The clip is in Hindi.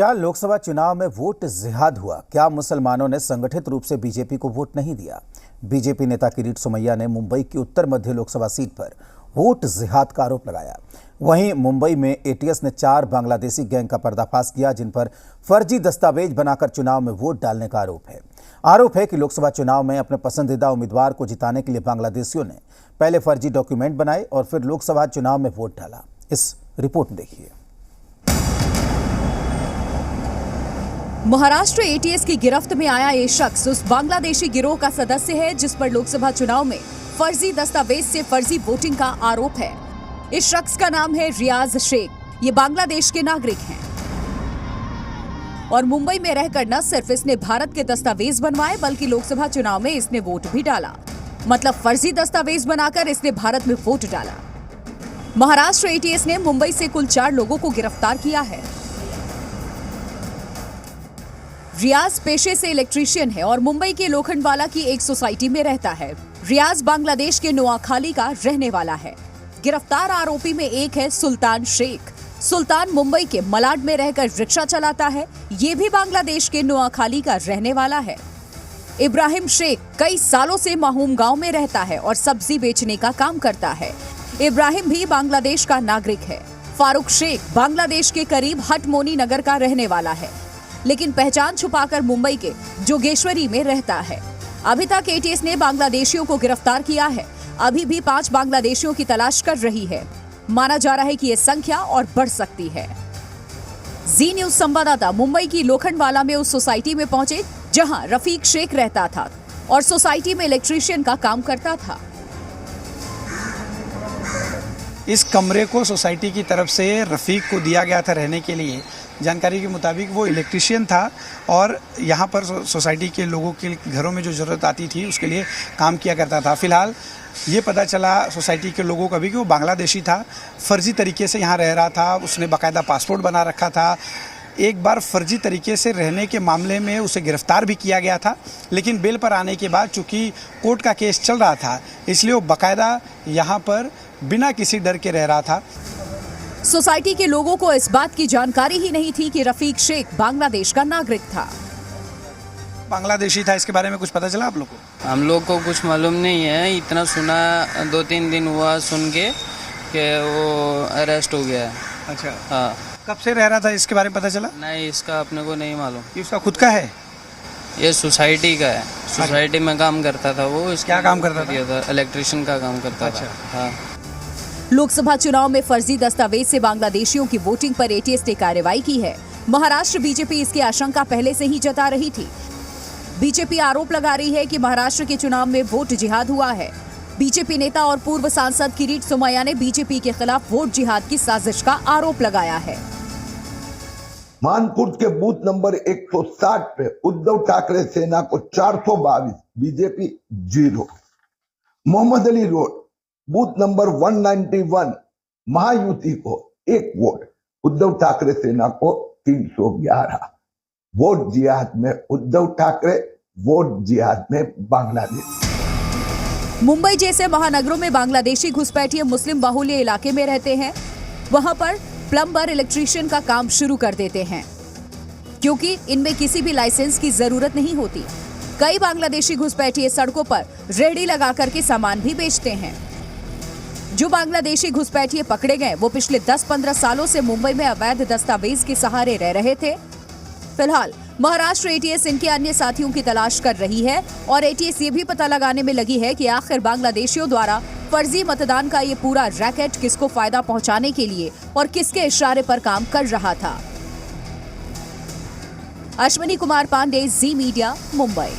क्या लोकसभा चुनाव में वोट जिहाद हुआ? क्या मुसलमानों ने संगठित रूप से बीजेपी को वोट नहीं दिया? बीजेपी नेता किरीट सोमैया ने मुंबई की उत्तर मध्य लोकसभा सीट पर वोट जिहाद का आरोप लगाया। वहीं मुंबई में एटीएस ने 4 बांग्लादेशी गैंग का पर्दाफाश किया, जिन पर फर्जी दस्तावेज बनाकर चुनाव में वोट डालने का आरोप है कि लोकसभा चुनाव में अपने पसंदीदा उम्मीदवार को जिताने के लिए बांग्लादेशियों ने पहले फर्जी डॉक्यूमेंट बनाए और फिर लोकसभा चुनाव में वोट डाला। इस रिपोर्ट में देखिए। महाराष्ट्र एटीएस की गिरफ्त में आया ये शख्स उस बांग्लादेशी गिरोह का सदस्य है जिस पर लोकसभा चुनाव में फर्जी दस्तावेज से फर्जी वोटिंग का आरोप है। इस शख्स का नाम है रियाज शेख। ये बांग्लादेश के नागरिक हैं और मुंबई में रहकर न सिर्फ इसने भारत के दस्तावेज बनवाए बल्कि लोकसभा चुनाव में इसने वोट भी डाला। मतलब फर्जी दस्तावेज बनाकर इसने भारत में वोट डाला। महाराष्ट्र एटीएस ने मुंबई से कुल 4 लोगों को गिरफ्तार किया है। रियाज पेशे से इलेक्ट्रीशियन है और मुंबई के लोखंडवाला की एक सोसाइटी में रहता है। रियाज बांग्लादेश के नोआखाली का रहने वाला है। गिरफ्तार आरोपी में एक है सुल्तान शेख। सुल्तान मुंबई के मलाड में रहकर रिक्शा चलाता है। ये भी बांग्लादेश के नोआखाली का रहने वाला है। इब्राहिम शेख कई सालों से माहूम गांव में रहता है और सब्जी बेचने का काम करता है। इब्राहिम भी बांग्लादेश का नागरिक है। फारूक शेख बांग्लादेश के करीब हटमोनी नगर का रहने वाला है, लेकिन पहचान छुपाकर मुंबई के जोगेश्वरी में रहता है। अभी तक एटीएस ने बांग्लादेशियों को गिरफ्तार किया है। अभी भी 5 बांग्लादेशियों की तलाश कर रही है। माना जा रहा है कि ये संख्या और बढ़ सकती है। जी न्यूज संवाददाता मुंबई की लोखंडवाला में उस सोसाइटी में पहुंचे जहां रफीक शेख रहता था और सोसाइटी में इलेक्ट्रीशियन का काम करता था। इस कमरे को सोसाइटी की तरफ से रफ़ीक को दिया गया था रहने के लिए। जानकारी के मुताबिक वो इलेक्ट्रीशियन था और यहाँ पर सोसाइटी के लोगों के घरों में जो ज़रूरत आती थी उसके लिए काम किया करता था। फ़िलहाल ये पता चला सोसाइटी के लोगों का भी कि वो बांग्लादेशी था, फ़र्जी तरीके से यहाँ रह रहा था। उसने बाकायदा पासपोर्ट बना रखा था। एक बार फर्जी तरीके से रहने के मामले में उसे गिरफ्तार भी किया गया था, लेकिन बेल पर आने के बाद चूँकि कोर्ट का केस चल रहा था इसलिए वो बाकायदा यहाँ पर बिना किसी डर के रह रहा था। सोसाइटी के लोगों को इस बात की जानकारी ही नहीं थी कि रफीक शेख बांग्लादेश का नागरिक था। बांग्लादेशी था, इसके बारे में कुछ पता चला आप लोग को? हम लोग को कुछ मालूम नहीं है। इतना सुना 2-3 दिन हुआ सुन के कि वो अरेस्ट हो गया है। अच्छा, हाँ। कब से रह रहा था इसके बारे में पता चला? नहीं, इसका अपने को नहीं मालूम। ये उसका खुद का है? ये सोसाइटी का है। सोसाइटी में काम करता था वो। क्या काम करता था? इलेक्ट्रिशियन का काम करता था। हाँ। लोकसभा चुनाव में फर्जी दस्तावेज से बांग्लादेशियों की वोटिंग पर एटीएस ने कार्रवाई की है। महाराष्ट्र बीजेपी इसकी आशंका पहले से ही जता रही थी। बीजेपी आरोप लगा रही है कि महाराष्ट्र के चुनाव में वोट जिहाद हुआ है। बीजेपी नेता और पूर्व सांसद किरीट सोमैया ने बीजेपी के खिलाफ वोट जिहाद की साजिश का आरोप लगाया है। मानपुर के बूथ नंबर 160 पे उद्धव ठाकरे सेना को 422, BJP 0। Mohammed Ali road booth number 191 Mahayuti को 1 वोट, उद्धव ठाकरे सेना को 311। वोट जिहाद में उद्धव ठाकरे, वोट जिहाद में बांग्लादेश। मुंबई जैसे महानगरों में बांग्लादेशी घुसपैठिए मुस्लिम बाहुल्य इलाके में रहते हैं। वहां पर प्लम्बर, इलेक्ट्रीशियन का काम शुरू कर देते हैं क्योंकि इनमें किसी भी लाइसेंस की जरूरत नहीं होती। कई बांग्लादेशी घुसपैठिए सड़कों पर रेहड़ी लगा करके सामान भी बेचते हैं। जो बांग्लादेशी घुसपैठिए पकड़े गए वो पिछले 10-15 सालों से मुंबई में अवैध दस्तावेज के सहारे रह रहे थे। फिलहाल महाराष्ट्र एटीएस इनके अन्य साथियों की तलाश कर रही है और एटीएस ये भी पता लगाने में लगी है कि आखिर बांग्लादेशियों द्वारा फर्जी मतदान का ये पूरा रैकेट किसको फायदा पहुंचाने के लिए और किसके इशारे पर काम कर रहा था। अश्विनी कुमार पांडे, जी मीडिया, मुंबई।